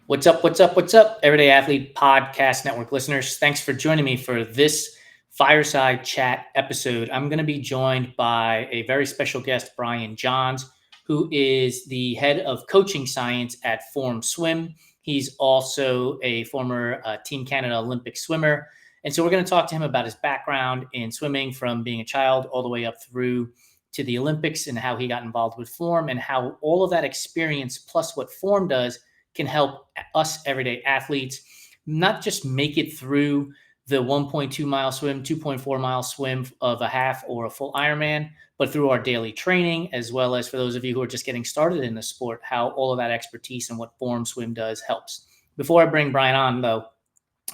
What's up? What's up? What's up, Everyday Athlete Podcast Network listeners? Thanks for joining me for this Fireside Chat episode. I'm going to be joined by a very special guest, Brian Johns, who is the head of coaching science at Form Swim. He's also a former Team Canada Olympic swimmer. And so we're going to talk to him about his background in swimming from being a child all the way up through to the Olympics and how he got involved with Form and how all of that experience plus what Form does can help us everyday athletes not just make it through the 1.2 mile swim, 2.4 mile swim of a half or a full Ironman, but through our daily training, as well as for those of you who are just getting started in the sport, how all of that expertise and what Form Swim does helps. Before I bring Brian on, though,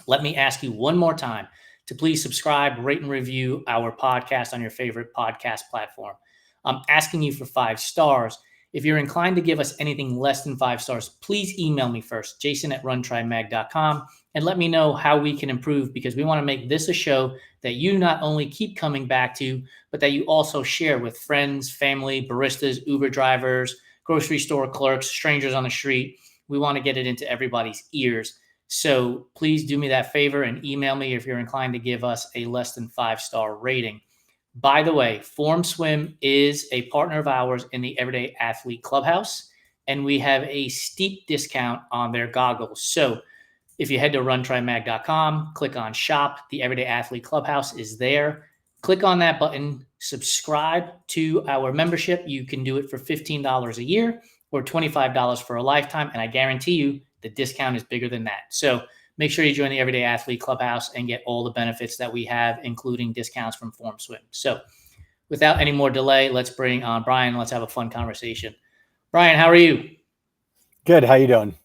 let me ask you one more time to please subscribe, rate, and review our podcast on your favorite podcast platform. I'm asking you for 5 stars. If you're inclined to give us anything less than 5 stars, please email me first, jason@runtrimag.com, and let me know how we can improve, because we want to make this a show that you not only keep coming back to, but that you also share with friends, family, baristas, Uber drivers, grocery store clerks, strangers on the street. We want to get it into everybody's ears. So please do me that favor and email me if you're inclined to give us a less than 5-star rating. By the way, Form Swim is a partner of ours in the Everyday Athlete Clubhouse, and we have a steep discount on their goggles. So if you head to runtrimag.com, click on shop, the Everyday Athlete Clubhouse is there. Click on that button, subscribe to our membership. You can do it for $15 a year or $25 for a lifetime, and I guarantee you the discount is bigger than that. So make sure you join the Everyday Athlete Clubhouse and get all the benefits that we have, including discounts from Form Swim. So without any more delay, let's bring on Brian. Let's have a fun conversation. Brian, how are you? Good. How you doing?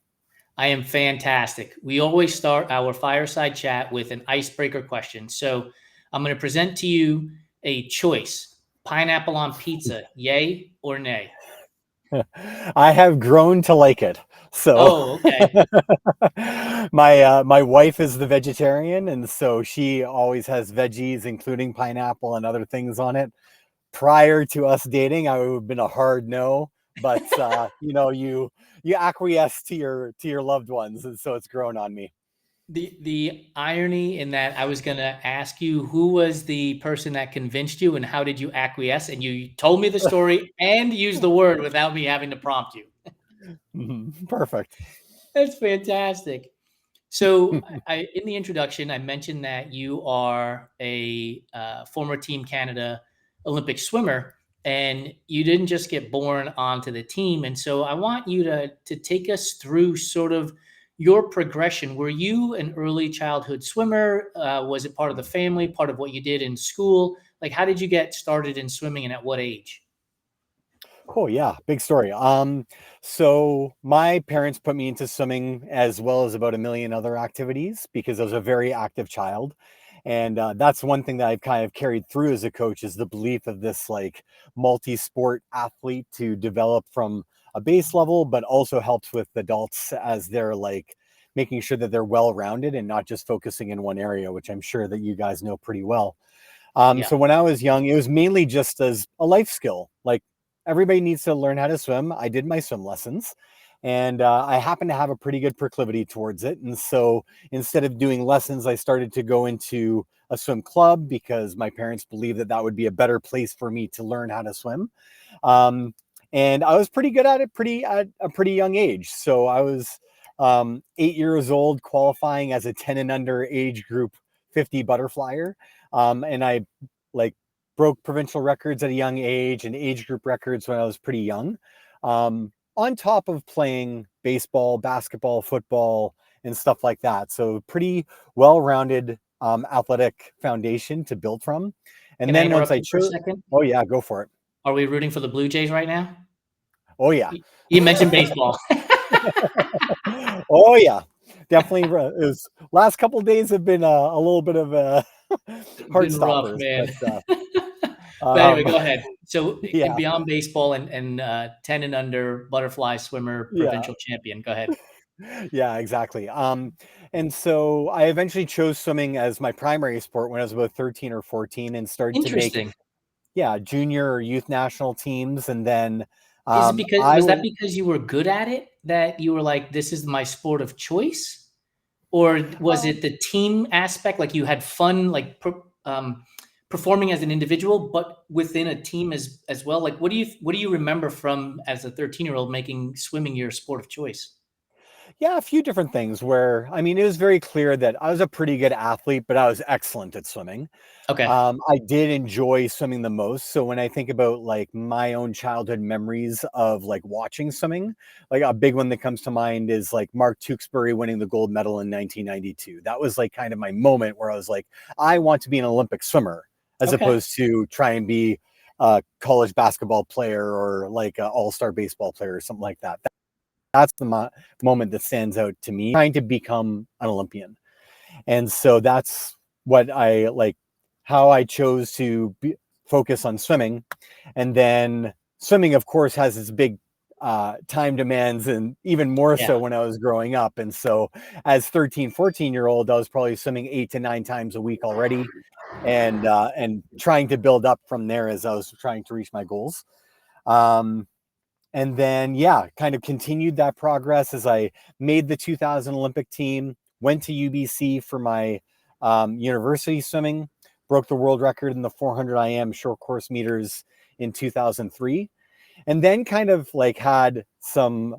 I am fantastic. We always start our fireside chat with an icebreaker question. So I'm going to present to you a choice. Pineapple on pizza, yay or nay? I have grown to like it. So Okay. my wife is the vegetarian, and so she always has veggies, including pineapple and other things on it. Prior to us dating, I would have been a hard no, but you acquiesce to your loved ones, and so it's grown on me. The irony in that, I was going to ask you who was the person that convinced you and how did you acquiesce, and you told me the story and used the word without me having to prompt you. Perfect. That's fantastic. So in the introduction, I mentioned that you are a former Team Canada Olympic swimmer, and you didn't just get born onto the team. And so I want you to take us through sort of your progression. Were you an early childhood swimmer? Was it part of the family, part of what you did in school? Like, how did you get started in swimming and at what age? Oh yeah, big story. So my parents put me into swimming as well as about a million other activities because I was a very active child. And that's one thing that I've kind of carried through as a coach is the belief of this like multi-sport athlete to develop from a base level, but also helps with adults as they're like making sure that they're well-rounded and not just focusing in one area, which I'm sure that you guys know pretty well. Yeah. So when I was young, it was mainly just as a life skill. Like everybody needs to learn how to swim. I did my swim lessons, and I happened to have a pretty good proclivity towards it. And so instead of doing lessons, I started to go into a swim club because my parents believed that that would be a better place for me to learn how to swim. Um, and I was pretty good at it at a pretty young age. So I was 8 years old, qualifying as a 10 and under age group 50 butterflyer. And I like broke provincial records at a young age and age group records when I was pretty young. On top of playing baseball, basketball, football, and stuff like that. So pretty well-rounded athletic foundation to build from. And Can I then once interrupt I you for a chose, second? oh yeah, go for it. Are we rooting for the Blue Jays right now? Oh yeah. You mentioned baseball. Oh yeah. Definitely. It was last couple of days have been a little bit of heart Been rough, stoppers, man. but But anyway, um, go ahead. So yeah, beyond baseball and 10 and under butterfly swimmer yeah. provincial champion. Go ahead. Yeah, exactly. And so I eventually chose swimming as my primary sport when I was about 13 or 14 and started to make, Interesting. yeah, junior or youth national teams. And then Is it because I was that was, because you were good at it? that you were like, this is my sport of choice? Or was it the team aspect? Like you had fun, like performing as an individual, but within a team as well? Like, what do you remember from as a 13-year-old making swimming your sport of choice? Yeah, a few different things where, I mean, it was very clear that I was a pretty good athlete, but I was excellent at swimming. Okay. I did enjoy swimming the most. So when I think about like my own childhood memories of like watching swimming, like a big one that comes to mind is like Mark Tewksbury winning the gold medal in 1992. That was like kind of my moment where I was like, I want to be an Olympic swimmer as Okay. opposed to try and be a college basketball player or like an all-star baseball player or something like that. That's the moment that stands out to me, trying to become an Olympian. And so that's what I like, how I chose to focus on swimming. And then swimming, of course, has its big time demands, and even more Yeah. so when I was growing up. And so as 13, 14-year-old, I was probably swimming 8 to 9 times a week already, and trying to build up from there as I was trying to reach my goals. And then, yeah, kind of continued that progress as I made the 2000 Olympic team, went to UBC for my university swimming, broke the world record in the 400 IM short course meters in 2003, and then kind of like had some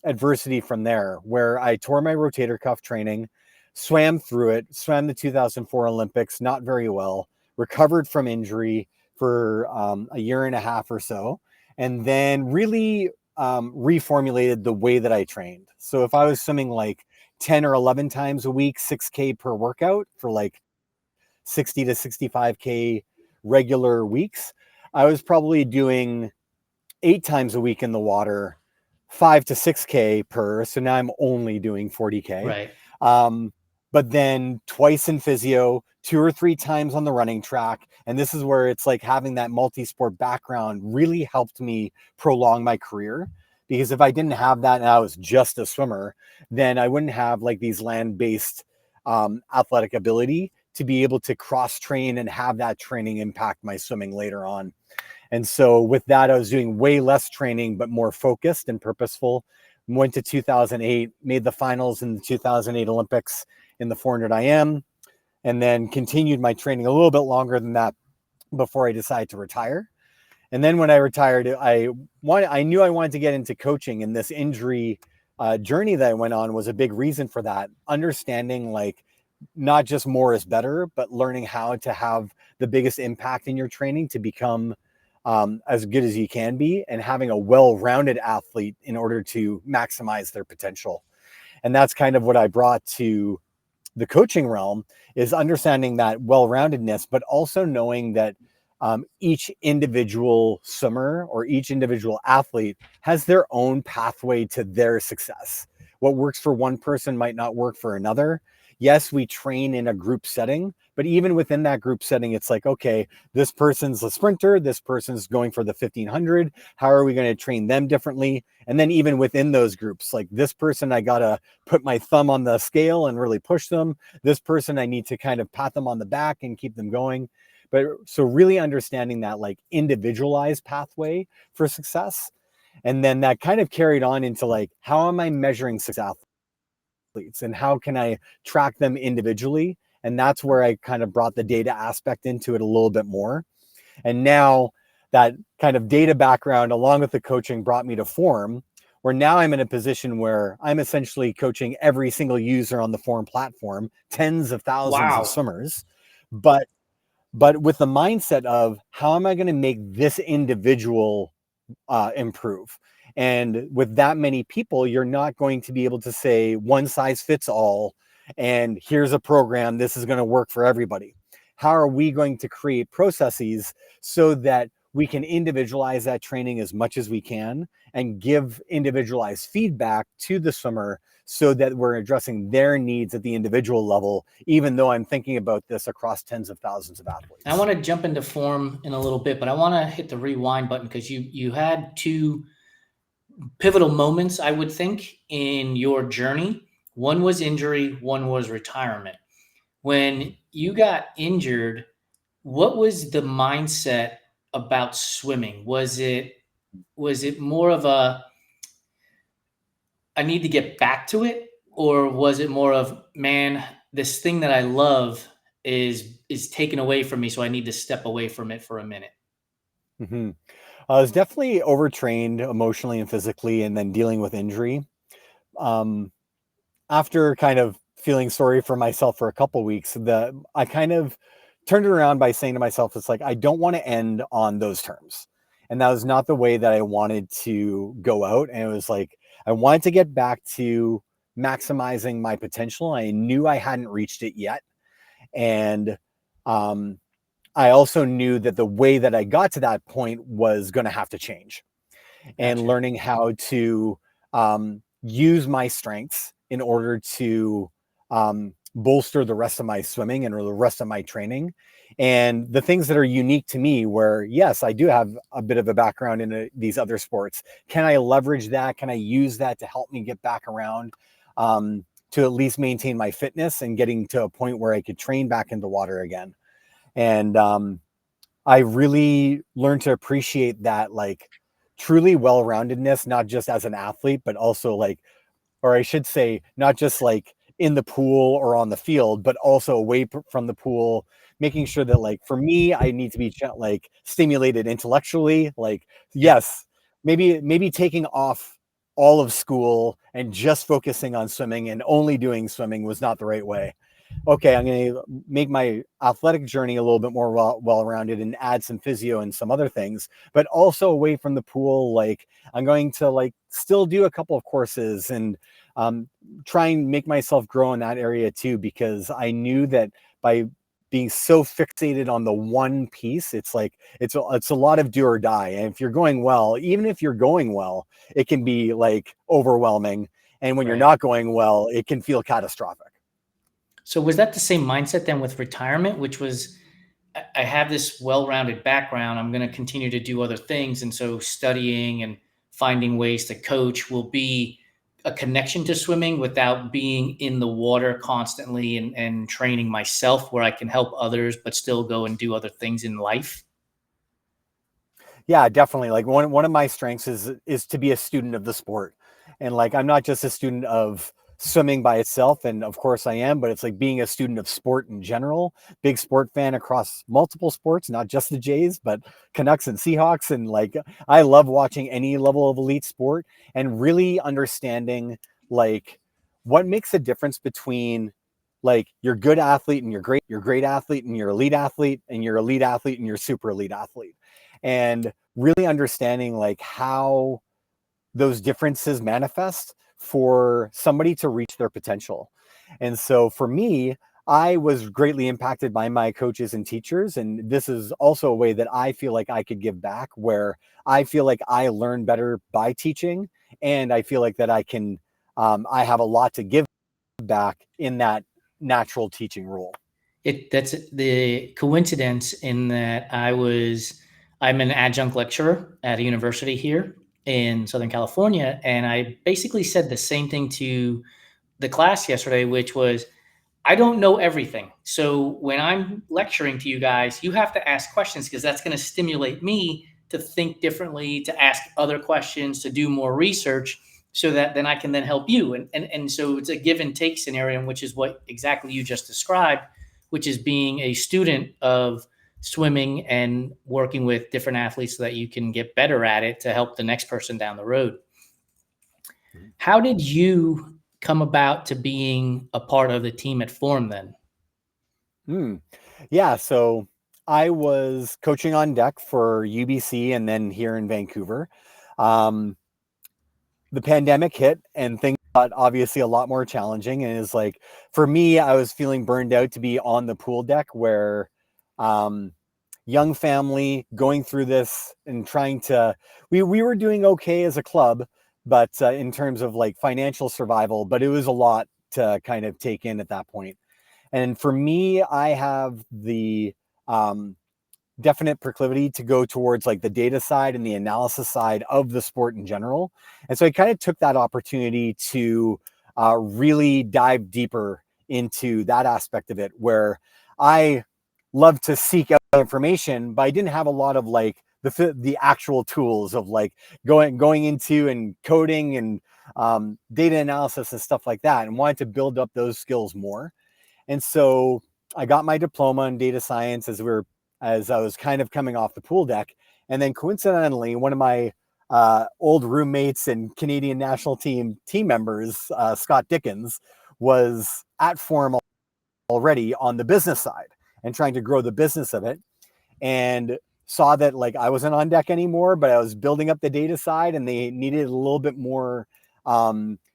adversity from there where I tore my rotator cuff training, swam through it, swam the 2004 Olympics, not very well, recovered from injury for a year and a half or so, and then really reformulated the way that I trained. So if I was swimming like 10 or 11 times a week, 6K per workout for like 60 to 65K regular weeks, I was probably doing 8 times a week in the water, 5 to 6K per. So now I'm only doing 40K. Right. Um, but then twice in physio, 2 or 3 times on the running track. And this is where it's like having that multi sport background really helped me prolong my career. Because if I didn't have that and I was just a swimmer, then I wouldn't have like these land based athletic ability to be able to cross train and have that training impact my swimming later on. And so with that, I was doing way less training, but more focused and purposeful. Went to 2008, made the finals in the 2008 Olympics in the 400 IM, and then continued my training a little bit longer than that before I decided to retire. And then when I retired, I knew I wanted to get into coaching, and this injury journey that I went on was a big reason for that. Understanding like not just more is better, but learning how to have the biggest impact in your training to become as good as you can be, and having a well-rounded athlete in order to maximize their potential. And that's kind of what I brought to the coaching realm, is understanding that well-roundedness, but also knowing that each individual swimmer or each individual athlete has their own pathway to their success. What works for one person might not work for another. Yes, we train in a group setting, but even within that group setting, it's like, okay, this person's a sprinter, this person's going for the 1500. How are we going to train them differently? And then even within those groups, like this person, I got to put my thumb on the scale and really push them. This person, I need to kind of pat them on the back and keep them going. But so really understanding that like individualized pathway for success. And then that kind of carried on into like, how am I measuring success athletes and how can I track them individually? And that's where I kind of brought the data aspect into it a little bit more. And now that kind of data background along with the coaching brought me to Form, where now I'm in a position where I'm essentially coaching every single user on the Form platform, tens of thousands of Wow. swimmers, but with the mindset of how am I going to make this individual improve? And with that many people, you're not going to be able to say one size fits all, and here's a program, this is going to work for everybody. How are we going to create processes so that we can individualize that training as much as we can and give individualized feedback to the swimmer so that we're addressing their needs at the individual level, even though I'm thinking about this across tens of thousands of athletes. I want to jump into Form in a little bit, but I want to hit the rewind button because you had two pivotal moments, I would think, in your journey. One was injury, one was retirement. When you got injured, what was the mindset about swimming? Was it more of a I need to get back to it? Or was it more of, man, this thing that I love is taken away from me, so I need to step away from it for a minute? Hmm. I was definitely overtrained emotionally and physically, and then dealing with injury. Um, After kind of feeling sorry for myself for a couple weeks, I kind of turned it around by saying to myself, it's like, I don't want to end on those terms. And that was not the way that I wanted to go out. And it was like, I wanted to get back to maximizing my potential. I knew I hadn't reached it yet. And um, I also knew that the way that I got to that point was going to have to change, and Gotcha. learning how to use my strengths in order to bolster the rest of my swimming and or the rest of my training. And the things that are unique to me, where yes, I do have a bit of a background in these other sports. Can I leverage that? Can I use that to help me get back around, to at least maintain my fitness and getting to a point where I could train back in the water again? And I really learned to appreciate that, like, truly well-roundedness, not just as an athlete, but also like, or I should say, not just like in the pool or on the field, but also away from the pool, making sure that, like, for me, I need to be like stimulated intellectually. Like, Yeah. yes, maybe taking off all of school and just focusing on swimming and only doing swimming was not the right way. Okay, I'm going to make my athletic journey a little bit more well-rounded and add some physio and some other things, but also away from the pool. Like, I'm going to like still do a couple of courses and um, try and make myself grow in that area too, because I knew that by being so fixated on the one piece, it's like it's a lot of do or die. And if you're going well, even if you're going well, it can be like overwhelming. And when you're Right. not going well, it can feel catastrophic. So was that the same mindset then with retirement, which was, I have this well-rounded background. I'm going to continue to do other things, and so studying and finding ways to coach will be a connection to swimming without being in the water constantly and training myself where I can help others, but still go and do other things in life. Yeah, definitely. Like, one of my strengths is to be a student of the sport. And like, I'm not just a student of swimming by itself, and of course I am, but it's like being a student of sport in general. Big sport fan across multiple sports, not just the Jays, but Canucks and Seahawks. And like, I love watching any level of elite sport and really understanding like what makes a difference between like your good athlete and your great athlete and your elite athlete and your elite athlete and your super elite athlete. And really understanding like how those differences manifest for somebody to reach their potential. And so for me, I was greatly impacted by my coaches and teachers. And this is also a way that I feel like I could give back, where I feel like I learn better by teaching. And I feel like that I have a lot to give back in that natural teaching role. That's the coincidence in that I'm an adjunct lecturer at a university here in Southern California, and I basically said the same thing to the class yesterday, which was, I don't know everything. So when I'm lecturing to you guys, you have to ask questions because that's going to stimulate me to think differently, to ask other questions, to do more research so that then I can then help you. And so it's a give and take scenario, which is what exactly you just described, which is being a student of swimming and working with different athletes so that you can get better at it to help the next person down the road. How did you come about to being a part of the team at Form then? Hmm. Yeah, so I was coaching on deck for UBC and then here in Vancouver. Um, the pandemic hit and things got obviously a lot more challenging. And it's like, for me, I was feeling burned out to be on the pool deck where um, young family going through this and trying to, we were doing okay as a club, but in terms of like financial survival, but it was a lot to kind of take in at that point. And for me, I have the um, definite proclivity to go towards like the data side and the analysis side of the sport in general. And so I kind of took that opportunity to really dive deeper into that aspect of it, where I love to seek out information, but I didn't have a lot of like the actual tools of like going into and coding and data analysis and stuff like that, and wanted to build up those skills more. And so I got my diploma in data science as I was kind of coming off the pool deck. And then coincidentally, one of my old roommates and Canadian national team members, Scott Dickens, was at Forum already on the business side and trying to grow the business of it, and saw that like I wasn't on deck anymore, but I was building up the data side, and they needed a little bit more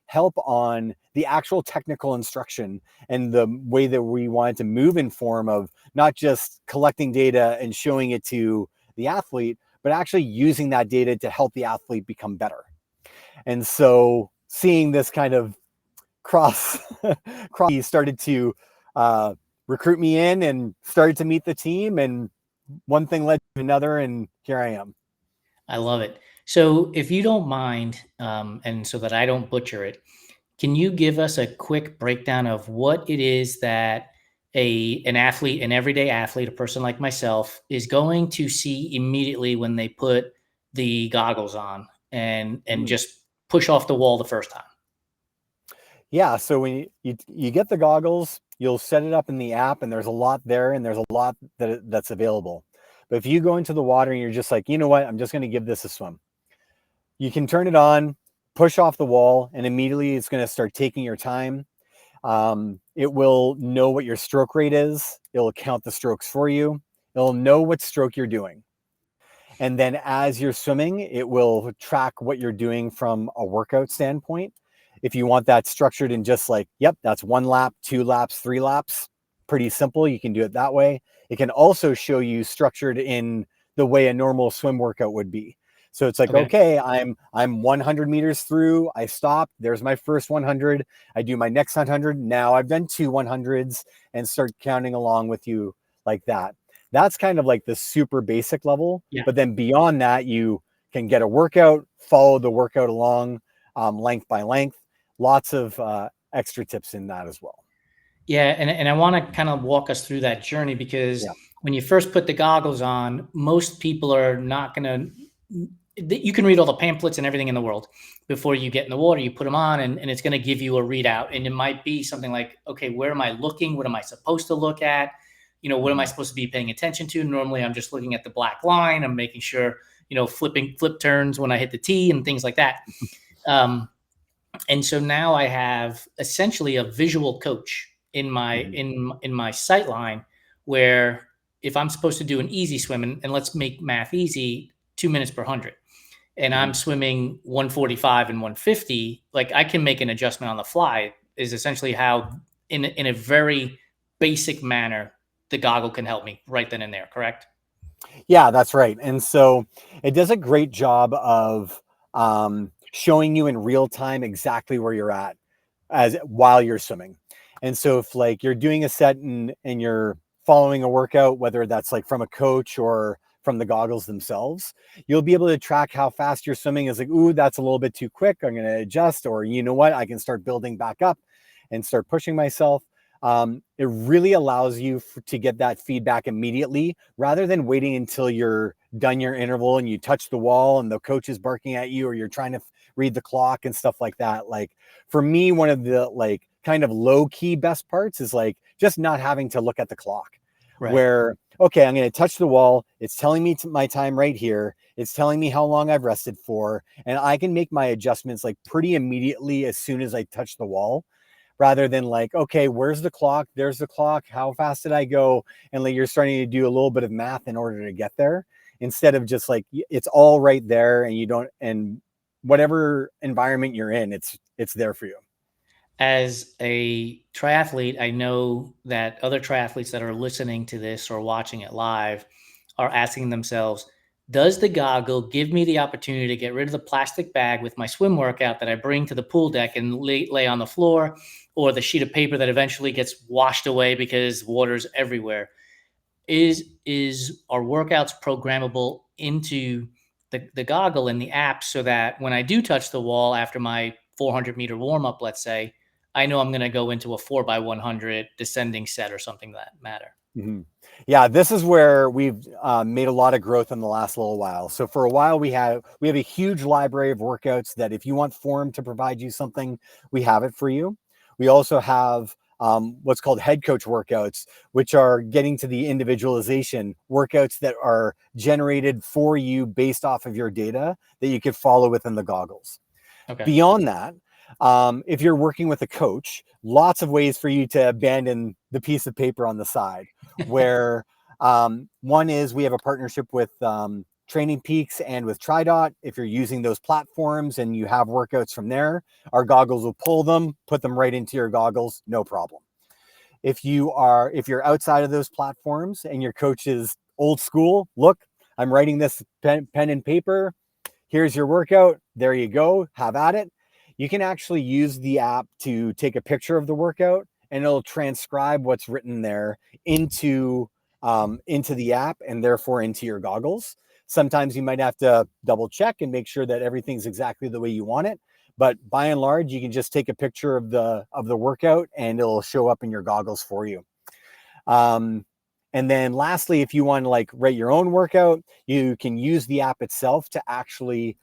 help on the actual technical instruction and the way that we wanted to move in form of not just collecting data and showing it to the athlete, but actually using that data to help the athlete become better. And so seeing this kind of he started to recruit me in and started to meet the team, and one thing led to another, and here I am. I love it. So if you don't mind, and so that I don't butcher it, can you give us a quick breakdown of what it is that an athlete, an everyday athlete, a person like myself, is going to see immediately when they put the goggles on and just push off the wall the first time? Yeah, so when you get the goggles, you'll set it up in the app, and there's a lot there, and there's a lot that's available. But if you go into the water and you're just like, you know what, I'm just going to give this a swim, you can turn it on, push off the wall, and immediately it's going to start taking your time. It will know what your stroke rate is. It'll count the strokes for you. It'll know what stroke you're doing. And then as you're swimming, it will track what you're doing from a workout standpoint. If you want that structured in just like, yep, that's 1 lap, 2 laps, 3 laps, pretty simple. You can do it that way. It can also show you structured in the way a normal swim workout would be. So it's like, okay, I'm 100 meters through. I stop. There's my first 100. I do my next 100. Now I've done 2 100s, and start counting along with you like that. That's kind of like the super basic level. Yeah. But then beyond that, you can get a workout, follow the workout along length by length. Lots of extra tips in that as well. Yeah, and I want to kind of walk us through that journey, because when you first put the goggles on, most people are not going to, you can read all the pamphlets and everything in the world before you get in the water. You put them on, and it's going to give you a readout. And it might be something like, okay, where am I looking? What am I supposed to look at? What am I supposed to be paying attention to? Normally, I'm just looking at the black line. I'm making sure, flip turns when I hit the tee and things like that. And so now I have essentially a visual coach in my in my sight line, where if I'm supposed to do an easy swim, and let's make math easy, 2 minutes per 100, and I'm swimming 145 and 150, like I can make an adjustment on the fly, is essentially how in a very basic manner the goggle can help me right then and there, correct? Yeah, that's right. And so it does a great job of showing you in real time exactly where you're at while you're swimming. And so if like you're doing a set and you're following a workout, whether that's like from a coach or from the goggles themselves, you'll be able to track how fast you're swimming. Is like, ooh, that's a little bit too quick. I'm going to adjust, or you know what, I can start building back up and start pushing myself. It really allows you to get that feedback immediately, rather than waiting until you're done your interval and you touch the wall and the coach is barking at you, or you're trying to read the clock and stuff like that. Like for me, one of the like kind of low key best parts is like just not having to look at the clock. Right. Where, okay, I'm going to touch the wall. It's telling me my time right here. It's telling me how long I've rested for, and I can make my adjustments like pretty immediately as soon as I touch the wall, rather than like, okay, where's the clock? There's the clock. How fast did I go? And like you're starting to do a little bit of math in order to get there, instead of just like it's all right there, and you don't, and whatever environment you're in, it's there for you. As a triathlete, I know that other triathletes that are listening to this or watching it live are asking themselves, does the goggle give me the opportunity to get rid of the plastic bag with my swim workout that I bring to the pool deck and lay on the floor, or the sheet of paper that eventually gets washed away because water's everywhere? Is our workouts programmable into the goggle in the app, so that when I do touch the wall after my 400-meter warm up, let's say, I know I'm going to go into a 4x100 descending set or something that matter? Mhm. Yeah, this is where we've made a lot of growth in the last little while. So for a while, we have a huge library of workouts that if you want Form to provide you something, we have it for you. We also have what's called head coach workouts, which are getting to the individualization workouts that are generated for you based off of your data that you could follow within the goggles. Okay. Beyond that, if you're working with a coach, lots of ways for you to abandon the piece of paper on the side. Where one is we have a partnership with Training Peaks and with TriDot. If you're using those platforms and you have workouts from there, our goggles will pull them, put them right into your goggles, no problem. If you're outside of those platforms and your coach is old school, look, I'm writing this pen and paper, here's your workout. There you go. Have at it. You can actually use the app to take a picture of the workout and it'll transcribe what's written there into the app and therefore into your goggles. Sometimes you might have to double check and make sure that everything's exactly the way you want it. But by and large, you can just take a picture of the workout and it'll show up in your goggles for you. And then lastly, if you want to like write your own workout, you can use the app itself to actually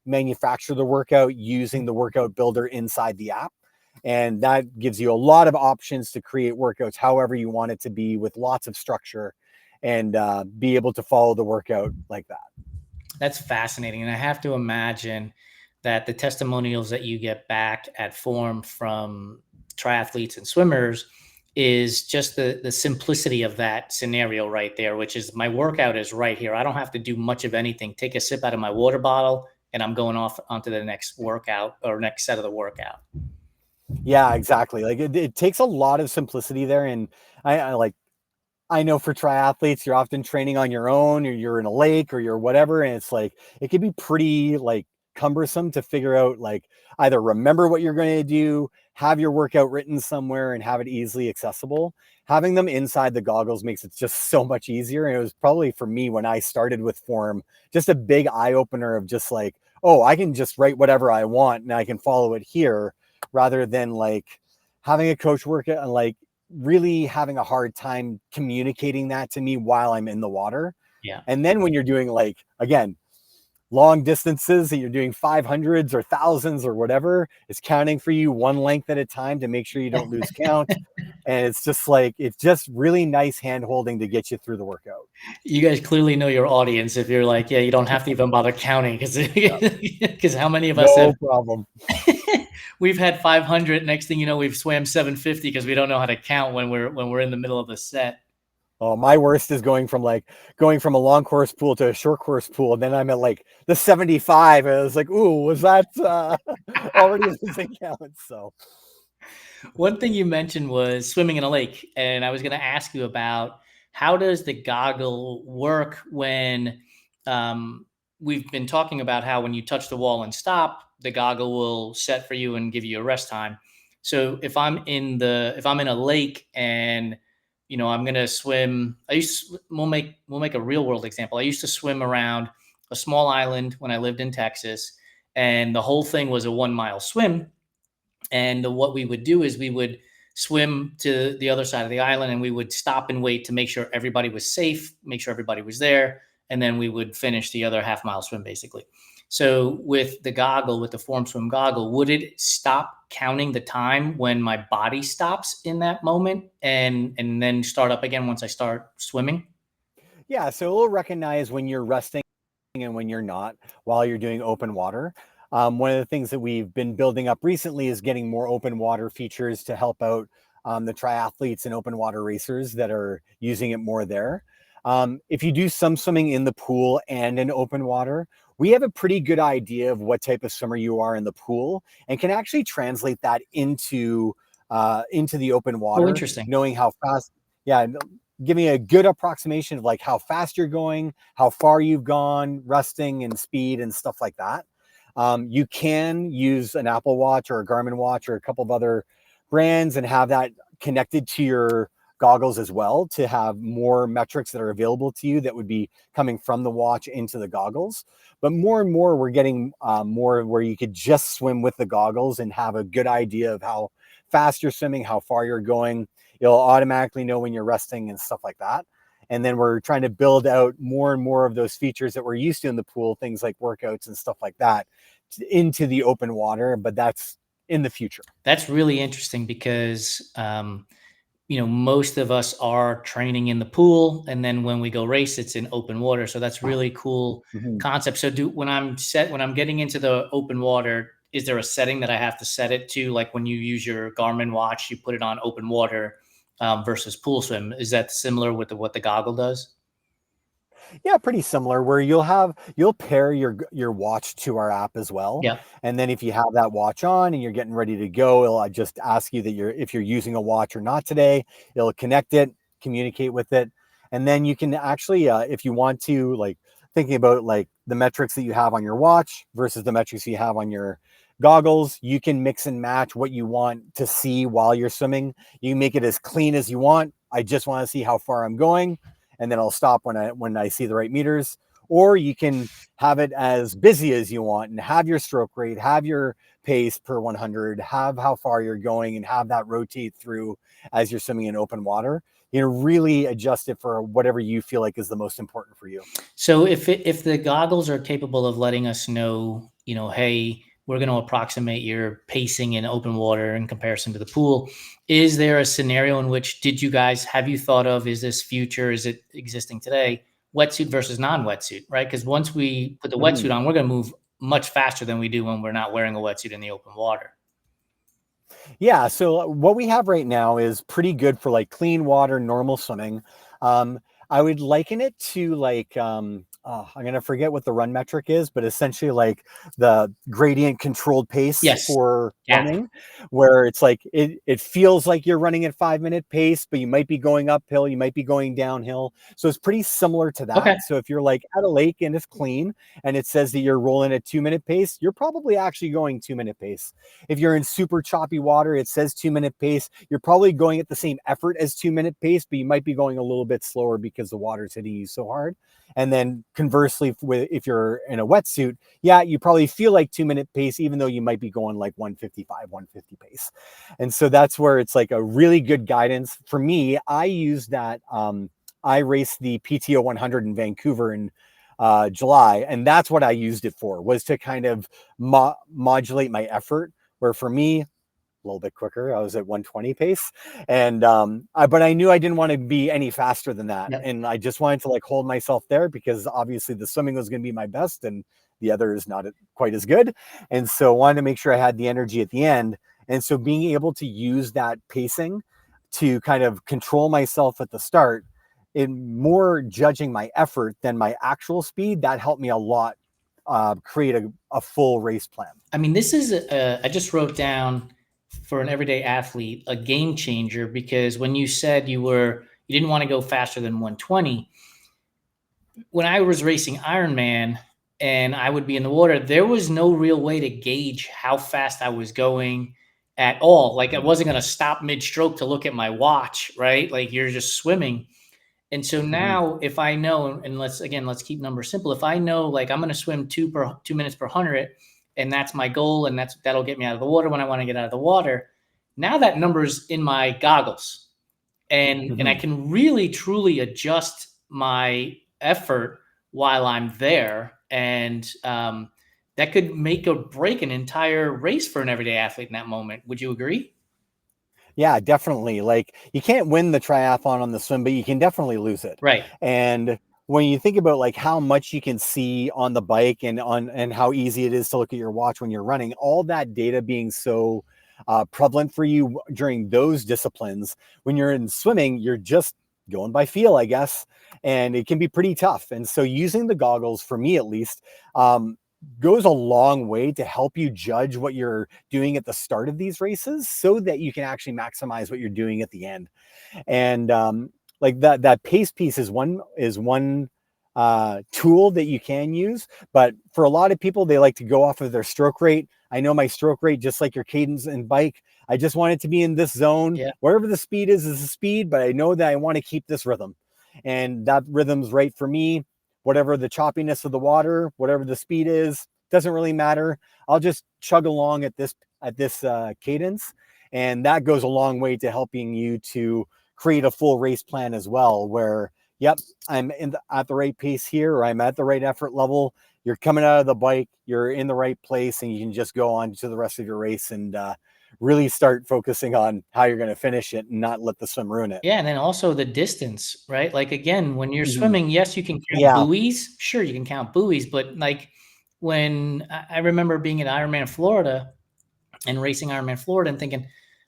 manufacture the workout using the workout builder inside the app. And that gives you a lot of options to create workouts however you want it to be with lots of structure and be able to follow the workout like that. That's fascinating. And I have to imagine that the testimonials that you get back at Form from triathletes and swimmers is just the simplicity of that scenario right there, which is my workout is right here. I don't have to do much of anything. Take a sip out of my water bottle and I'm going off onto the next workout or next set of the workout. Yeah, exactly. Like it takes a lot of simplicity there. And I know for triathletes, you're often training on your own or you're in a lake or you're whatever. And it's like, it can be pretty like cumbersome to figure out, like either remember what you're going to do, have your workout written somewhere and have it easily accessible. Having them inside the goggles makes it just so much easier. And it was probably for me when I started with Form, just a big eye opener of just like, oh, I can just write whatever I want and I can follow it here rather than like having a coach work it and like, really having a hard time communicating that to me while I'm in the water. Yeah. And then when you're doing like, again, long distances and you're doing 500s or thousands or whatever, it's counting for you one length at a time to make sure you don't lose count. And it's just like, it's just really nice hand holding to get you through the workout. You guys clearly know your audience if you're like, yeah, you don't have to even bother counting because how many of us have No problem. we've had 500. Next thing you know, we've swam 750 because we don't know how to count when we're in the middle of the set. Oh, my worst is going from a long course pool to a short course pool. And then I'm at like the 75. And I was like, ooh, was that already losing count? So One thing you mentioned was swimming in a lake, and I was going to ask you about how does the goggle work when we've been talking about how when you touch the wall and stop, the goggle will set for you and give you a rest time. So if I'm in a lake and I'm going to swim, we'll make a real world example. I used to swim around a small island when I lived in Texas, and the whole thing was a 1 mile swim. And what we would do is we would swim to the other side of the island and we would stop and wait to make sure everybody was safe, make sure everybody was there. And then we would finish the other half-mile swim basically. So with the Form Swim goggle, would it stop counting the time when my body stops in that moment and then start up again once I start swimming? yeah, so it'll recognize when you're resting and when you're not while you're doing open water. One of the things that we've been building up recently is getting more open water features to help out the triathletes and open water racers that are using it more there. If you do some swimming in the pool and in open water, we have a pretty good idea of what type of swimmer you are in the pool and can actually translate that into the open Oh, water, interesting. knowing how fast. Yeah, give me a good approximation of like how fast you're going, how far you've gone, resting and speed and stuff like that. You can use an Apple Watch or a Garmin watch or a couple of other brands and have that connected to your goggles as well to have more metrics that are available to you that would be coming from the watch into the goggles. But more and more, we're getting more where you could just swim with the goggles and have a good idea of how fast you're swimming, how far you're going. It'll automatically know when you're resting and stuff like that. And then we're trying to build out more and more of those features that we're used to in the pool, things like workouts and stuff like that, into the open water. But that's in the future. That's really interesting because, most of us are training in the pool, and then when we go race, it's in open water. So that's really cool concept. So when I'm getting into the open water, is there a setting that I have to set it to? Like when you use your Garmin watch, you put it on open water versus pool swim. Is that similar with what the goggle does? Yeah, pretty similar, where you'll pair your watch to our app as well. Yeah. And then if you have that watch on and you're getting ready to go, it'll just ask you that if you're using a watch or not today. It'll connect it, communicate with it. And then you can actually, if you want to, like thinking about like the metrics that you have on your watch versus the metrics you have on your goggles, you can mix and match what you want to see while you're swimming. You can make it as clean as you want. I just want to see how far I'm going, and then I'll stop when I see the right meters. Or you can have it as busy as you want and have your stroke rate, have your pace per 100, have how far you're going, and have that rotate through as you're swimming in open water. Really adjust it for whatever you feel like is the most important for you. So if the goggles are capable of letting us know, hey, we're going to approximate your pacing in open water in comparison to the pool, is there a scenario in which have you thought of, is this future, is it existing today, wetsuit versus non-wetsuit, right? Because once we put the wetsuit on, we're going to move much faster than we do when we're not wearing a wetsuit in the open water. Yeah, so what we have right now is pretty good for like clean water, normal swimming. I would liken it to like, I'm going to forget what the run metric is, but essentially like the gradient controlled pace for running, where it's like, it feels like you're running at 5-minute pace, but you might be going uphill, you might be going downhill. So it's pretty similar to that. Okay. So if you're like at a lake and it's clean and it says that you're rolling at 2-minute pace, you're probably actually going 2-minute pace. If you're in super choppy water, it says 2-minute pace, you're probably going at the same effort as 2-minute pace, but you might be going a little bit slower because the water's hitting you so hard. And then conversely, if you're in a wetsuit, you probably feel like 2-minute pace, even though you might be going like 155, 150 pace. And so that's where it's like a really good guidance. For me, I use that. I raced the PTO 100 in Vancouver in July. And that's what I used it for, was to kind of modulate my effort, where for me, a little bit quicker. I was at 120 pace, and but I knew I didn't want to be any faster than that. And I just wanted to like hold myself there, because obviously the swimming was going to be my best and the other is not quite as good. And so I wanted to make sure I had the energy at the end. And so being able to use that pacing to kind of control myself at the start, in more judging my effort than my actual speed, that helped me a lot create a full race plan. I mean, this is I just wrote down, for an everyday athlete, a game changer, because when you said you didn't want to go faster than 120, when I was racing Ironman and I would be in the water, there was no real way to gauge how fast I was going at all. Like I wasn't going to stop mid-stroke to look at my watch, right? Like you're just swimming. And so now if I know, and let's keep numbers simple. If I know like I'm going to swim 2 minutes per 100, and that's my goal, and that'll get me out of the water when I want to get out of the water. Now that number's in my goggles, and I can really truly adjust my effort while I'm there, and that could make or break an entire race for an everyday athlete in that moment. Would you agree? Yeah, definitely. Like you can't win the triathlon on the swim, but you can definitely lose it. Right. And when you think about like how much you can see on the bike and how easy it is to look at your watch when you're running, all that data being so prevalent for you during those disciplines, when you're in swimming, you're just going by feel, I guess. And it can be pretty tough. And so using the goggles, for me at least, goes a long way to help you judge what you're doing at the start of these races, so that you can actually maximize what you're doing at the end. And like that pace piece is one tool that you can use, but for a lot of people, they like to go off of their stroke rate. I know my stroke rate, just like your cadence and bike. I just want it to be in this zone. Yeah. Wherever the speed is the speed, but I know that I want to keep this rhythm. And that rhythm's right for me. Whatever the choppiness of the water, whatever the speed is, doesn't really matter. I'll just chug along at this cadence. And that goes a long way to helping you to create a full race plan as well, where, yep, I'm at the right pace here, or I'm at the right effort level. You're coming out of the bike, you're in the right place, and you can just go on to the rest of your race and really start focusing on how you're going to finish it and not let the swim ruin it. Yeah, and then also the distance, right? Like, again, when you're Mhm. swimming, yes, you can count Yeah. buoys. Sure, you can count buoys, but like when I remember being at Ironman Florida and racing Ironman Florida and thinking,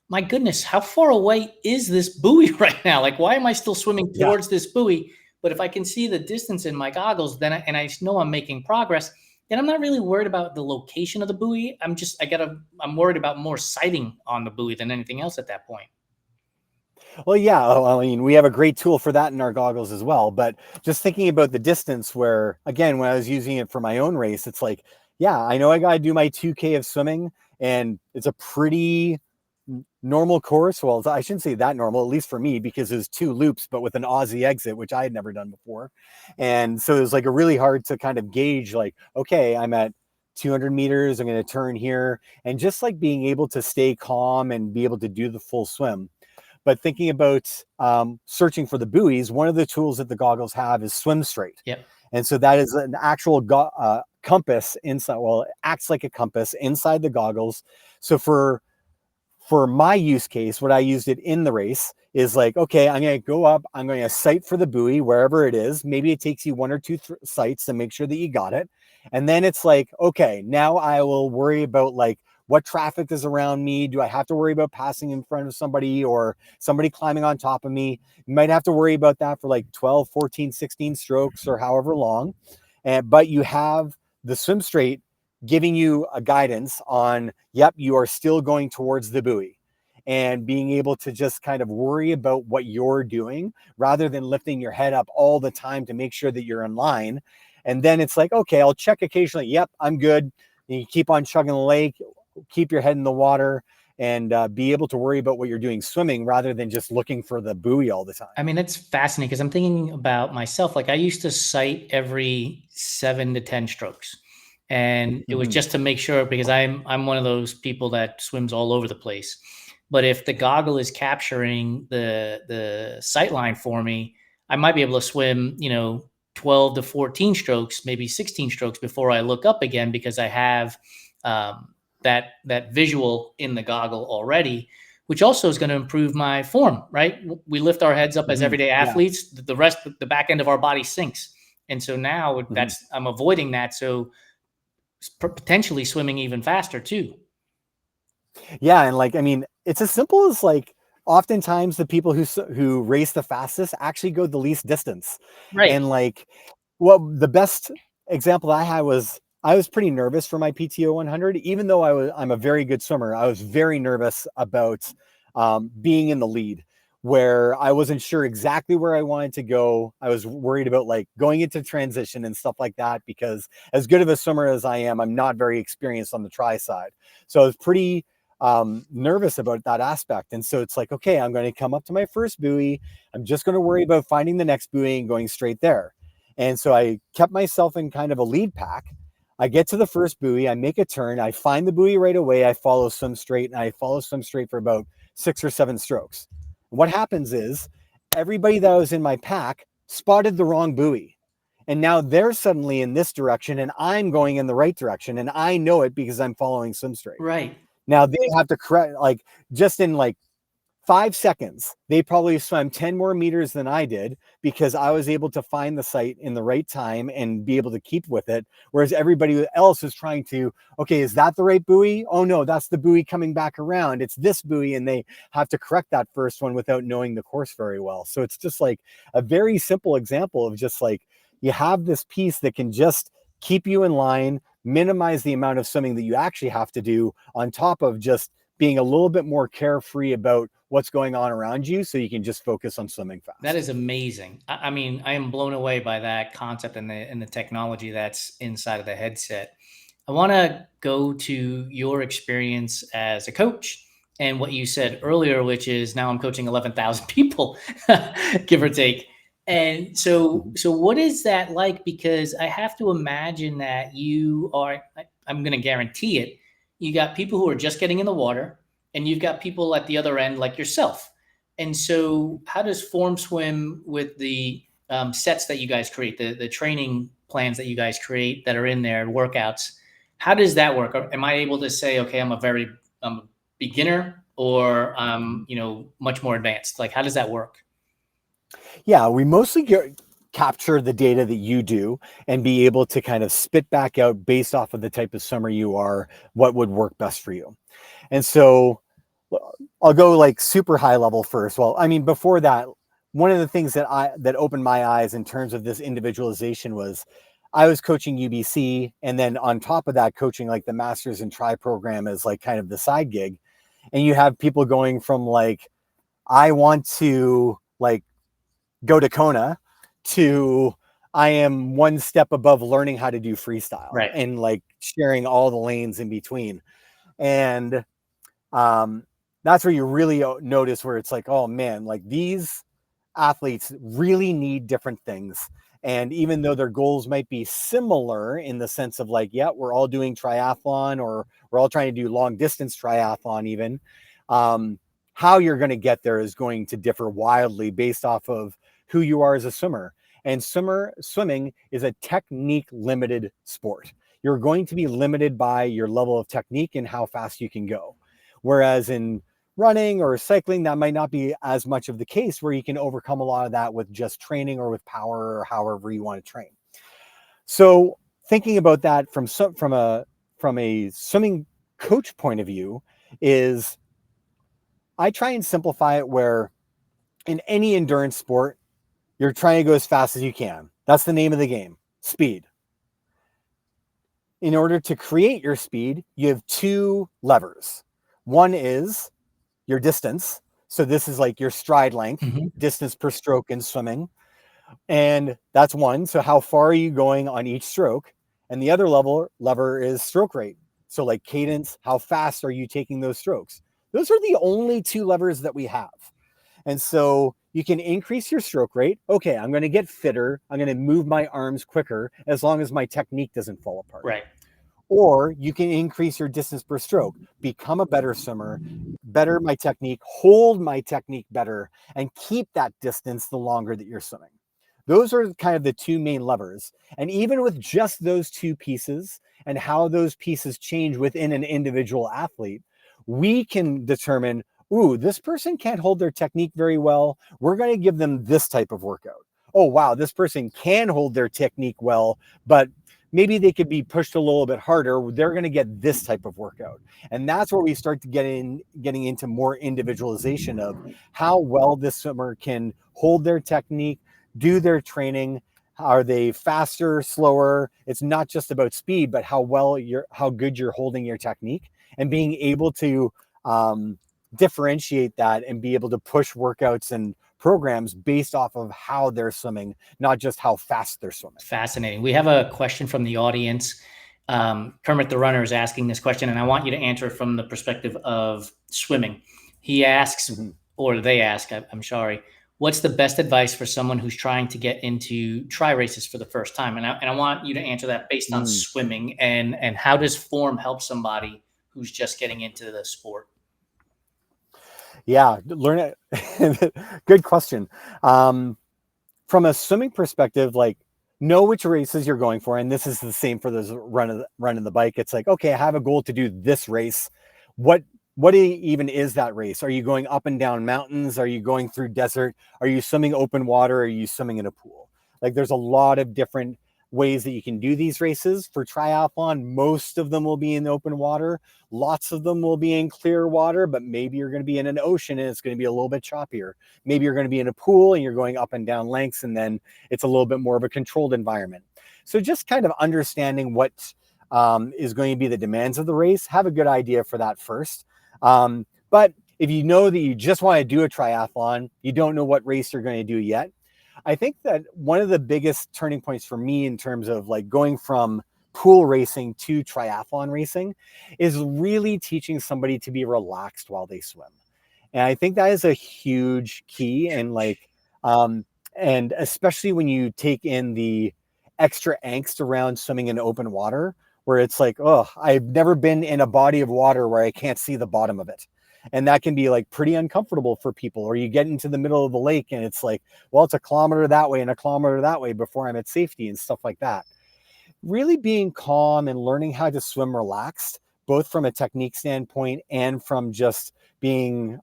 my goodness, how far away is this buoy right now? Like, why am I still swimming Yeah. towards this buoy? But if I can see the distance in my goggles, then I know I'm making progress, then I'm not really worried about the location of the buoy. I'm worried about more sighting on the buoy than anything else at that point. Well, yeah, I mean, we have a great tool for that in our goggles as well. But just thinking about the distance, where again, when I was using it for my own race, it's like, yeah, I know I got to do my 2K of swimming, and it's a pretty normal course. Well, I shouldn't say that normal, at least for me, because it was 2 loops, but with an Aussie exit, which I had never done before. And so it was like a really hard to kind of gauge, like, okay, I'm at 200 meters, I'm going to turn here, and just like being able to stay calm and be able to do the full swim. But thinking about searching for the buoys, one of the tools that the goggles have is Swim Straight. Yep. And so that is an actual compass inside. Well, it acts like a compass inside the goggles. So for my use case, what I used it in the race is like, okay, I'm going to go up, I'm going to sight for the buoy wherever it is. Maybe it takes you 1 or 2 sights to make sure that you got it. And then it's like, okay, now I will worry about like what traffic is around me. Do I have to worry about passing in front of somebody or somebody climbing on top of me? You might have to worry about that for like 12, 14, 16 strokes or however long. But you have the Swim Straight giving you a guidance on, yep, you are still going towards the buoy, and being able to just kind of worry about what you're doing rather than lifting your head up all the time to make sure that you're in line. And then it's like, okay, I'll check occasionally. Yep, I'm good. And you keep on chugging the lake, keep your head in the water, and be able to worry about what you're doing swimming rather than just looking for the buoy all the time. I mean, that's fascinating because I'm thinking about myself. Like, I used to sight every 7 to 10 strokes. And it was just to make sure, because I'm one of those people that swims all over the place. But if the goggle is capturing the sight line for me, I might be able to swim, 12 to 14 strokes, maybe 16 strokes before I look up again, because I have that visual in the goggle already, which also is going to improve my form, right? We lift our heads up as everyday athletes. Yeah. The rest, the back end of our body sinks. And so now I'm avoiding that. So potentially swimming even faster too. Yeah. And like, I mean, it's as simple as like, oftentimes the people who race the fastest actually go the least distance. Right. And like, well, the best example I had was, I was pretty nervous for my PTO 100, even though I'm a very good swimmer. I was very nervous about being in the lead, where I wasn't sure exactly where I wanted to go. I was worried about like going into transition and stuff like that, because as good of a swimmer as I am, I'm not very experienced on the tri side. So I was pretty nervous about that aspect. And so it's like, okay, I'm going to come up to my first buoy. I'm just going to worry about finding the next buoy and going straight there. And so I kept myself in kind of a lead pack. I get to the first buoy, I make a turn, I find the buoy right away, I follow Swim Straight, and I follow Swim Straight for about 6 or 7 strokes. What happens is everybody that was in my pack spotted the wrong buoy. And now they're suddenly in this direction and I'm going in the right direction. And I know it because I'm following Swim Straight. Right. Now they have to correct, like just in like 5 seconds, they probably swam 10 more meters than I did, because I was able to find the site in the right time and be able to keep with it. Whereas everybody else is trying to, okay, is that the right buoy? Oh no, that's the buoy coming back around. It's this buoy. And they have to correct that first one without knowing the course very well. So it's just like a very simple example of just like, you have this piece that can just keep you in line, minimize the amount of swimming that you actually have to do, on top of just being a little bit more carefree about what's going on around you, so you can just focus on swimming fast. That is amazing. I mean, I am blown away by that concept and the technology that's inside of the headset. I want to go to your experience as a coach and what you said earlier, which is now I'm coaching 11,000 people, give or take. And so, Mhm. so what is that like? Because I have to imagine that you are, I'm going to guarantee it. You got people who are just getting in the water, and you've got people at the other end like yourself. And so, how does form swim with the sets that you guys create, the training plans that you guys create that are in there, workouts? How does that work? Am I able to say, okay, I'm a beginner, or much more advanced? Like, how does that work? Yeah, we mostly capture the data that you do and be able to kind of spit back out based off of the type of swimmer you are, what would work best for you. And so I'll go like super high level first. Well, I mean, before that, one of the things that opened my eyes in terms of this individualization was I was coaching UBC, and then on top of that, coaching like the Masters and Tri program as like kind of the side gig. And you have people going from like, I want to like go to Kona to I am one step above learning how to do freestyle Right. and like sharing all the lanes in between. And um, that's where you really notice where it's like, oh man, like these athletes really need different things. And even though their goals might be similar in the sense of like, yeah, we're all doing triathlon or we're all trying to do long distance triathlon, even how you're going to get there is going to differ wildly based off of who you are as a swimmer. And swimming is a technique limited sport. You're going to be limited by your level of technique and how fast you can go. Whereas in running or cycling, that might not be as much of the case, where you can overcome a lot of that with just training or with power or however you want to train. So thinking about that from a swimming coach point of view is I try and simplify it where in any endurance sport, you're trying to go as fast as you can. That's the name of the game, speed. In order to create your speed, you have two levers. One is your distance. So this is like your stride length, Mhm. distance per stroke in swimming. And that's one. So how far are you going on each stroke? And the other lever is stroke rate. So like cadence, how fast are you taking those strokes? Those are the only two levers that we have. And so you can increase your stroke rate. Okay, I'm going to get fitter. I'm going to move my arms quicker as long as my technique doesn't fall apart. Right. Or you can increase your distance per stroke, become a better swimmer, better my technique, hold my technique better, and keep that distance the longer that you're swimming. Those are kind of the two main levers. And even with just those two pieces and how those pieces change within an individual athlete, we can determine, ooh, this person can't hold their technique very well. We're going to give them this type of workout. Oh, wow, this person can hold their technique well, but maybe they could be pushed a little bit harder. They're going to get this type of workout. And that's where we start to getting into more individualization of how well this swimmer can hold their technique, do their training. Are they faster, slower? It's not just about speed, but how good you're holding your technique and being able to differentiate that and be able to push workouts and programs based off of how they're swimming, not just how fast they're swimming. Fascinating. We have a question from the audience. Kermit the Runner is asking this question, and I want you to answer it from the perspective of swimming. He asks, Mm-hmm. or they ask, I'm sorry, what's the best advice for someone who's trying to get into tri races for the first time? And I want you to answer that based on Mm. swimming, and how does form help somebody who's just getting into the sport? Yeah, learn it. Good question. From a swimming perspective, like know which races you're going for, and this is the same for those running the bike. It's like, okay, I have a goal to do this race. What even is that race? Are you going up and down mountains? Are you going through desert? Are you swimming open water? Are you swimming in a pool? Like there's a lot of different ways that you can do these races. For triathlon, most of them will be in open water. Lots of them will be in clear water, but maybe you're going to be in an ocean and it's going to be a little bit choppier. Maybe you're going to be in a pool and you're going up and down lengths, and then it's a little bit more of a controlled environment. So just kind of understanding what is going to be the demands of the race, have a good idea for that first. But if you know that you just want to do a triathlon, you don't know what race you're going to do yet, I think that one of the biggest turning points for me in terms of like going from pool racing to triathlon racing is really teaching somebody to be relaxed while they swim. And I think that is a huge key. And like, and especially when you take in the extra angst around swimming in open water, where it's like, oh, I've never been in a body of water where I can't see the bottom of it. And that can be like pretty uncomfortable for people. Or you get into the middle of the lake and it's like, well, it's a kilometer that way and a kilometer that way before I'm at safety and stuff like that. Really being calm and learning how to swim relaxed, both from a technique standpoint and from just being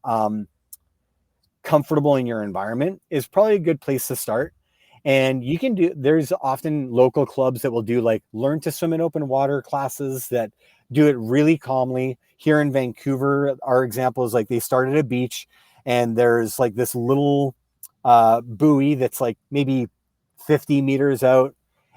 comfortable in your environment, is probably a good place to start. And you can do, there's often local clubs that will do like learn to swim in open water classes that do it really calmly. Here in Vancouver, our example is like they start at a beach and there's like this little buoy that's like maybe 50 meters out,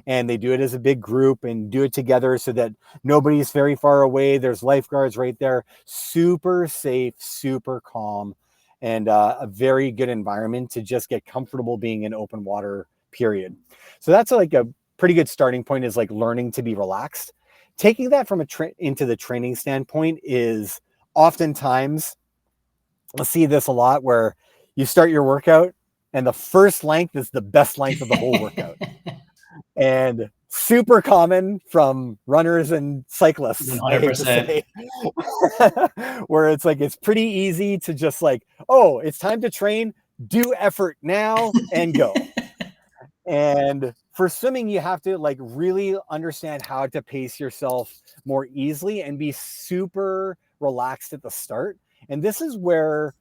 and they do it as a big group and do it together so that nobody's very far away. There's lifeguards right there. Super safe, super calm, and a very good environment to just get comfortable being in open water, period. So that's like a pretty good starting point, is like learning to be relaxed. Taking that from into the training standpoint is oftentimes, I'll see this a lot, where you start your workout and the first length is the best length of the whole workout. And super common from runners and cyclists, I hate to 100%. say, where it's like, it's pretty easy to just like, oh, it's time to train, do effort now and go. And for swimming, you have to like really understand how to pace yourself more easily and be super relaxed at the start. And this is where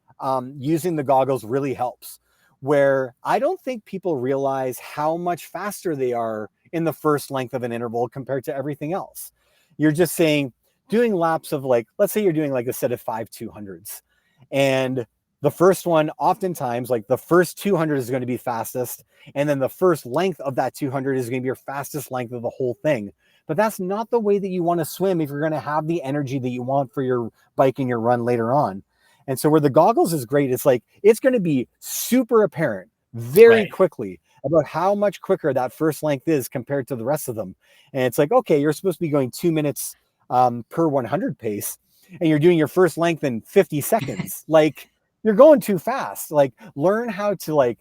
using the goggles really helps, where I don't think people realize how much faster they are in the first length of an interval compared to everything else. You're just saying, doing laps of like, let's say you're doing like a set of 5 200s. And the first one, oftentimes, like the first 200 is going to be fastest. And then the first length of that 200 is going to be your fastest length of the whole thing. But that's not the way that you want to swim if you're going to have the energy that you want for your bike and your run later on. And so where the goggles is great, it's like, it's going to be super apparent very quickly about how much quicker that first length is compared to the rest of them. And it's like, okay, you're supposed to be going 2 minutes per 100 pace, and you're doing your first length in 50 seconds. Like, you're going too fast. Like, learn how to, like,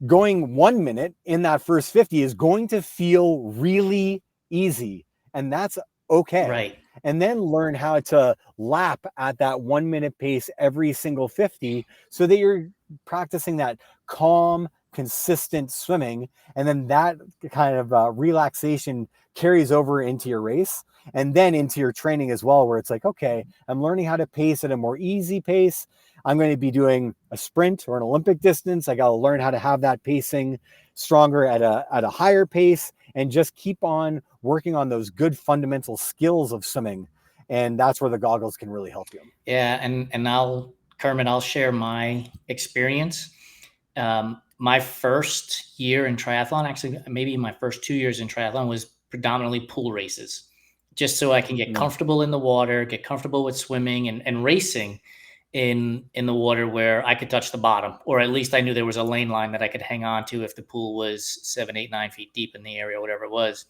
going 1 minute in that first 50 is going to feel really easy, and that's okay. Right. And then learn how to lap at that 1 minute pace every single 50, so that you're practicing that calm, consistent swimming. And then that kind of relaxation carries over into your race and then into your training as well, where it's like, okay, I'm learning how to pace at a more easy pace. I'm going to be doing a sprint or an Olympic distance. I got to learn how to have that pacing stronger at a higher pace, and just keep on working on those good fundamental skills of swimming. And that's where the goggles can really help you. Yeah. And I'll share my experience. My first year in triathlon, actually, maybe my first 2 years in triathlon, was predominantly pool races, just so I can get comfortable in the water, get comfortable with swimming and racing in the water where I could touch the bottom, or at least I knew there was a lane line that I could hang on to if the pool was 7, 8, 9 feet deep in the area, whatever it was.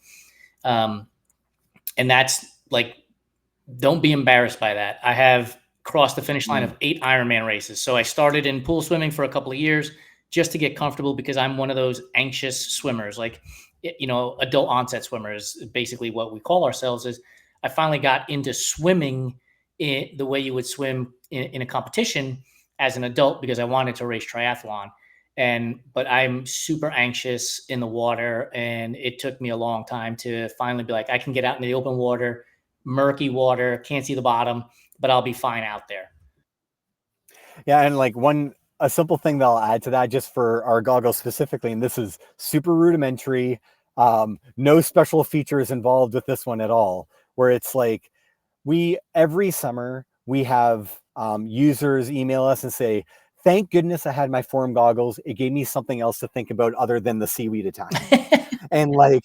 And that's like, don't be embarrassed by that. I have crossed the finish line of 8 Ironman races. So I started in pool swimming for a couple of years just to get comfortable, because I'm one of those anxious swimmers, like, adult onset swimmers, basically what we call ourselves. Is I finally got into swimming in the way you would swim in a competition as an adult, because I wanted to race triathlon. But I'm super anxious in the water, and it took me a long time to finally be like, I can get out in the open water, murky water, can't see the bottom, but I'll be fine out there. Yeah. And like a simple thing that I'll add to that, just for our goggles specifically, and this is super rudimentary, no special features involved with this one at all, where it's like, every summer we have users email us and say, thank goodness I had my Form goggles. It gave me something else to think about other than the seaweed attack. And like,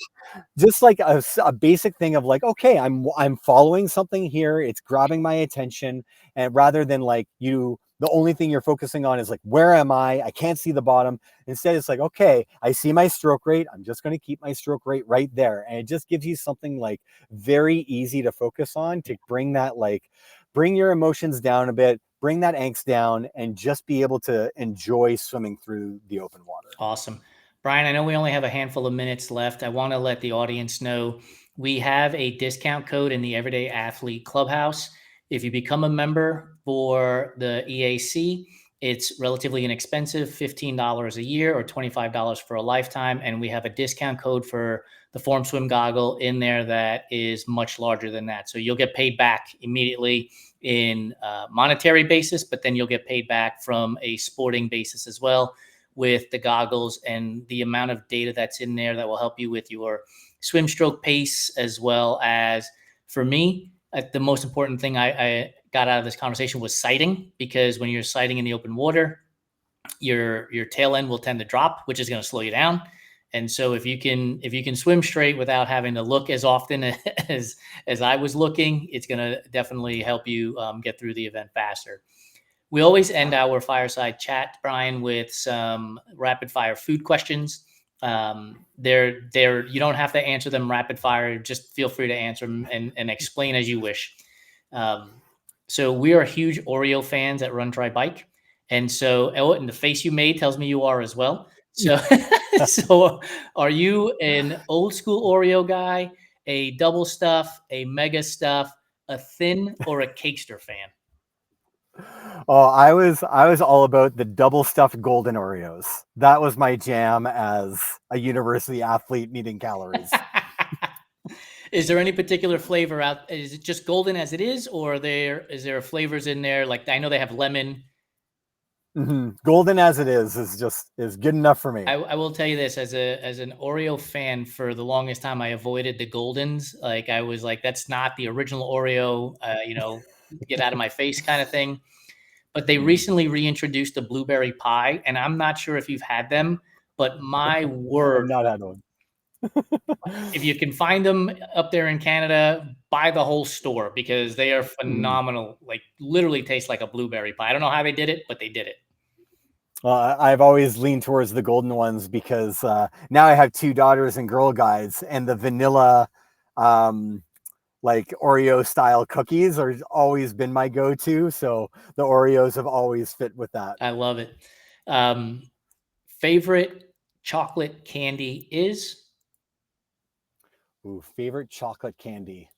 just like a basic thing of like, okay, I'm following something here, it's grabbing my attention, and rather than like the only thing you're focusing on is like, where am I can't see the bottom. Instead it's like, okay, I see my stroke rate, I'm just going to keep my stroke rate right there. And it just gives you something like very easy to focus on, to bring your emotions down a bit, bring that angst down, and just be able to enjoy swimming through the open water. Awesome. Brian, I know we only have a handful of minutes left. I want to let the audience know we have a discount code in the Everyday Athlete Clubhouse. If you become a member for the EAC, it's relatively inexpensive, $15 a year or $25 for a lifetime. And we have a discount code for the Form Swim goggle in there that is much larger than that. So you'll get paid back immediately in monetary basis, but then you'll get paid back from a sporting basis as well, with the goggles and the amount of data that's in there that will help you with your swim stroke pace, as well as, for me, the most important thing I got out of this conversation was sighting, because when you're sighting in the open water, your tail end will tend to drop, which is going to slow you down. And so if you can swim straight without having to look as often as I was looking, it's going to definitely help you get through the event faster. We always end our fireside chat, Brian, with some rapid fire food questions. You don't have to answer them rapid fire. Just feel free to answer them and explain as you wish. So we are huge Oreo fans at Run Try Bike. And so, and the face you made tells me you are as well. So, so are you an old school Oreo guy, a double stuff, a mega stuff, a thin, or a Cakester fan? Oh, I was all about the double stuffed golden Oreos. That was my jam as a university athlete needing calories. Is there any particular flavor out? Is it just golden as it is, or is there flavors in there? Like, I know they have lemon. Mm-hmm. Golden as it is good enough for me. I will tell you this, as an Oreo fan, for the longest time I avoided the Goldens. Like, I was like, that's not the original Oreo. Get out of my face, kind of thing. But they recently reintroduced the blueberry pie, and I'm not sure if you've had them, but my word, I've not had one. if you can find them up there in Canada, buy the whole store, because they are phenomenal. Like, literally taste like a blueberry pie. I don't know how they did it, but they did it. I've always leaned towards the golden ones because now I have 2 daughters and Girl Guides, and the vanilla like Oreo style cookies are always been my go-to. So the Oreos have always fit with that. I love it. Favorite chocolate candy is? Ooh, favorite chocolate candy.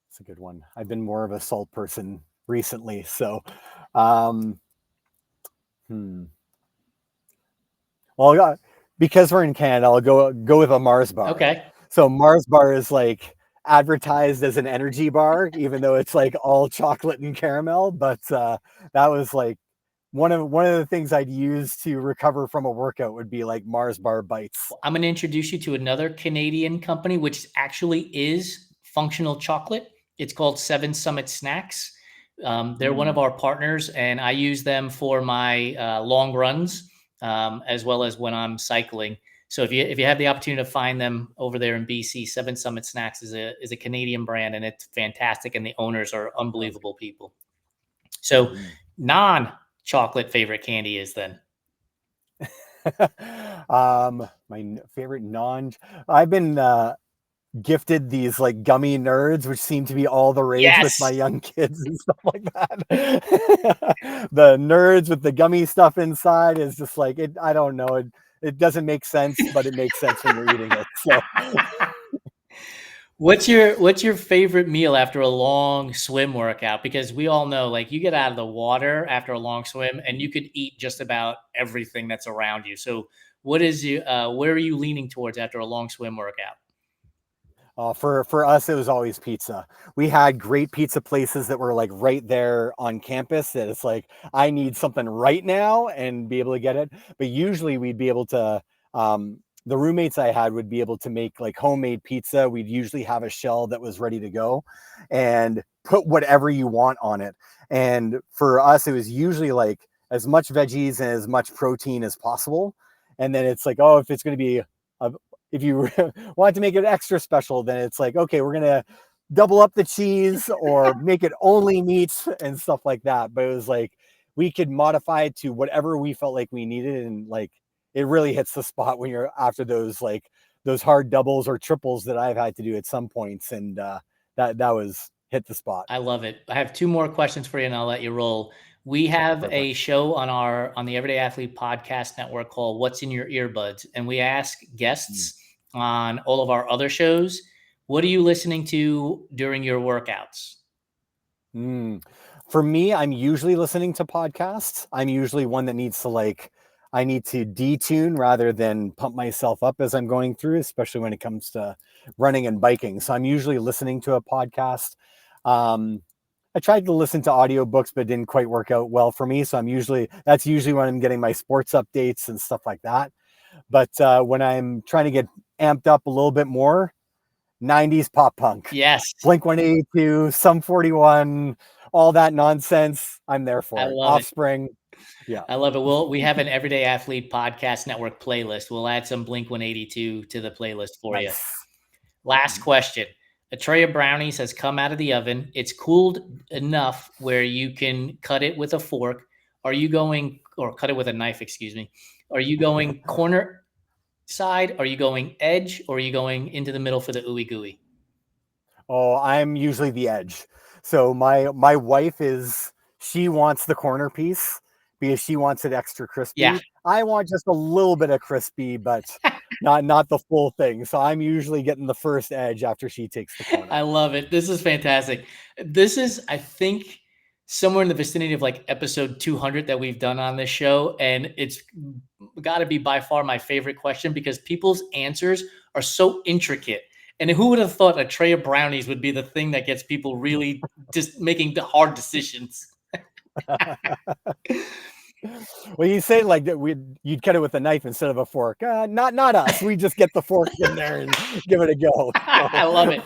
That's a good one. I've been more of a salt person recently. So, well, because we're in Canada, I'll go with a Mars bar. Okay. So Mars bar is like advertised as an energy bar, even though it's like all chocolate and caramel. But that was like one of the things I'd use to recover from a workout would be like Mars bar bites. I'm going to introduce you to another Canadian company, which actually is functional chocolate. It's called Seven Summit Snacks. They're one of our partners, and I use them for my long runs, as well as when I'm cycling. So if you have the opportunity to find them over there in BC, Seven Summit Snacks is a Canadian brand, and it's fantastic. And the owners are unbelievable people. So non-chocolate favorite candy is then? My favorite I've been gifted these like gummy nerds, which seem to be all the rage with my young kids and stuff like that. The nerds with the gummy stuff inside is just like it. I don't know. It doesn't make sense, but it makes sense when you're eating it. So, what's your favorite meal after a long swim workout? Because we all know, like, you get out of the water after a long swim and you could eat just about everything that's around you. So where are you leaning towards after a long swim workout? For us, it was always pizza. We had great pizza places that were like right there on campus that it's like, I need something right now and be able to get it. But usually we'd be able to, the roommates I had would be able to make like homemade pizza. We'd usually have a shell that was ready to go and put whatever you want on it. And for us, it was usually like as much veggies and as much protein as possible. And then it's like, oh, if it's going to be if you want to make it extra special, then it's like, okay, we're gonna double up the cheese or make it only meat and stuff like that. But it was like we could modify it to whatever we felt like we needed, and like it really hits the spot when you're after those like those hard doubles or triples that I've had to do at some points, and that was hit the spot. I love it. I have two more questions for you, and I'll let you roll. We have a Perfect. show on the Everyday Athlete Podcast Network called "What's in Your Earbuds," and we ask Mm. guests on all of our other shows, "What are you listening to during your workouts?" Mm. For me, I'm usually listening to podcasts. I'm usually one that needs to like, I need to detune rather than pump myself up as I'm going through, especially when it comes to running and biking. So I'm usually listening to a podcast. Um, I tried to listen to audiobooks, but it didn't quite work out well for me. So that's usually when I'm getting my sports updates and stuff like that. But when I'm trying to get amped up a little bit more, 90s pop punk, Yes, Blink 182, Sum 41, all that nonsense. I'm there I for it. love it. Offspring. Yeah. I love it. We have an Everyday Athlete Podcast Network playlist. We'll add some Blink 182 to the playlist for you. Nice. Last question. A tray of brownies has come out of the oven. It's cooled enough where you can cut it with a fork. Are you going, or cut it with a knife, excuse me. Are you going corner side? Are you going edge? Or are you going into the middle for the ooey gooey? Oh, I'm usually the edge. So my wife is she wants the corner piece because she wants it extra Yeah. crispy. I want just a little bit of crispy, but not the full thing. So I'm usually getting the first edge after she takes the I corner. love it. This is fantastic. This is, I think, somewhere in the vicinity of like episode 200 that we've done on this show. And it's got to be by far my favorite question because people's answers are so intricate. And who would have thought a tray of brownies would be the thing that gets people really just making the hard decisions? Well, you say like that you'd cut it with a knife instead of a fork. Not us. We just get the fork in there and give it a go. I love it.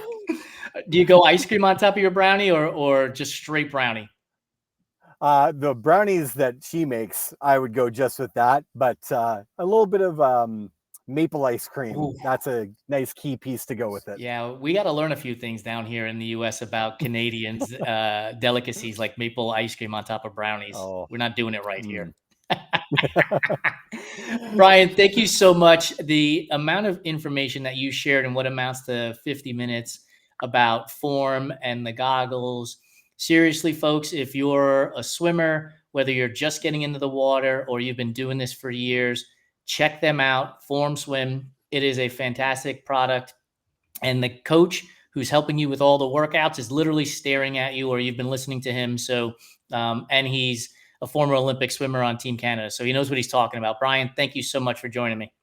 Do you go ice cream on top of your brownie or just straight brownie? The brownies that she makes, I would go just with that, but a little bit of maple ice cream. Ooh. That's a nice key piece to go with it. Yeah, we got to learn a few things down here in the US about Canadians' delicacies like maple ice cream on top of brownies. Oh, We're not doing it right here. mm. Brian, thank you so much. The amount of information that you shared in what amounts to 50 minutes about form and the goggles. Seriously, folks, if you're a swimmer, whether you're just getting into the water or you've been doing this for years, check them out. Form Swim. It is a fantastic product. And the coach who's helping you with all the workouts is literally staring at you, or you've been listening to him. So, and he's a former Olympic swimmer on Team Canada, so he knows what he's talking about. Brian, thank you so much for joining me.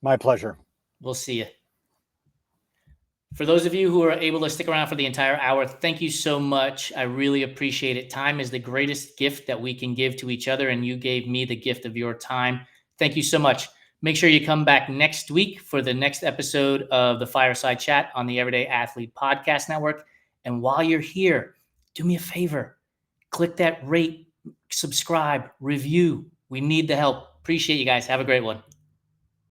My pleasure. We'll see you. For those of you who are able to stick around for the entire hour, thank you so much. I really appreciate it. Time is the greatest gift that we can give to each other, and you gave me the gift of your time. Thank you so much. Make sure you come back next week for the next episode of the Fireside Chat on the Everyday Athlete Podcast Network. And while you're here, do me a favor. Click that rate, subscribe, review. We need the help. Appreciate you guys. Have a great one.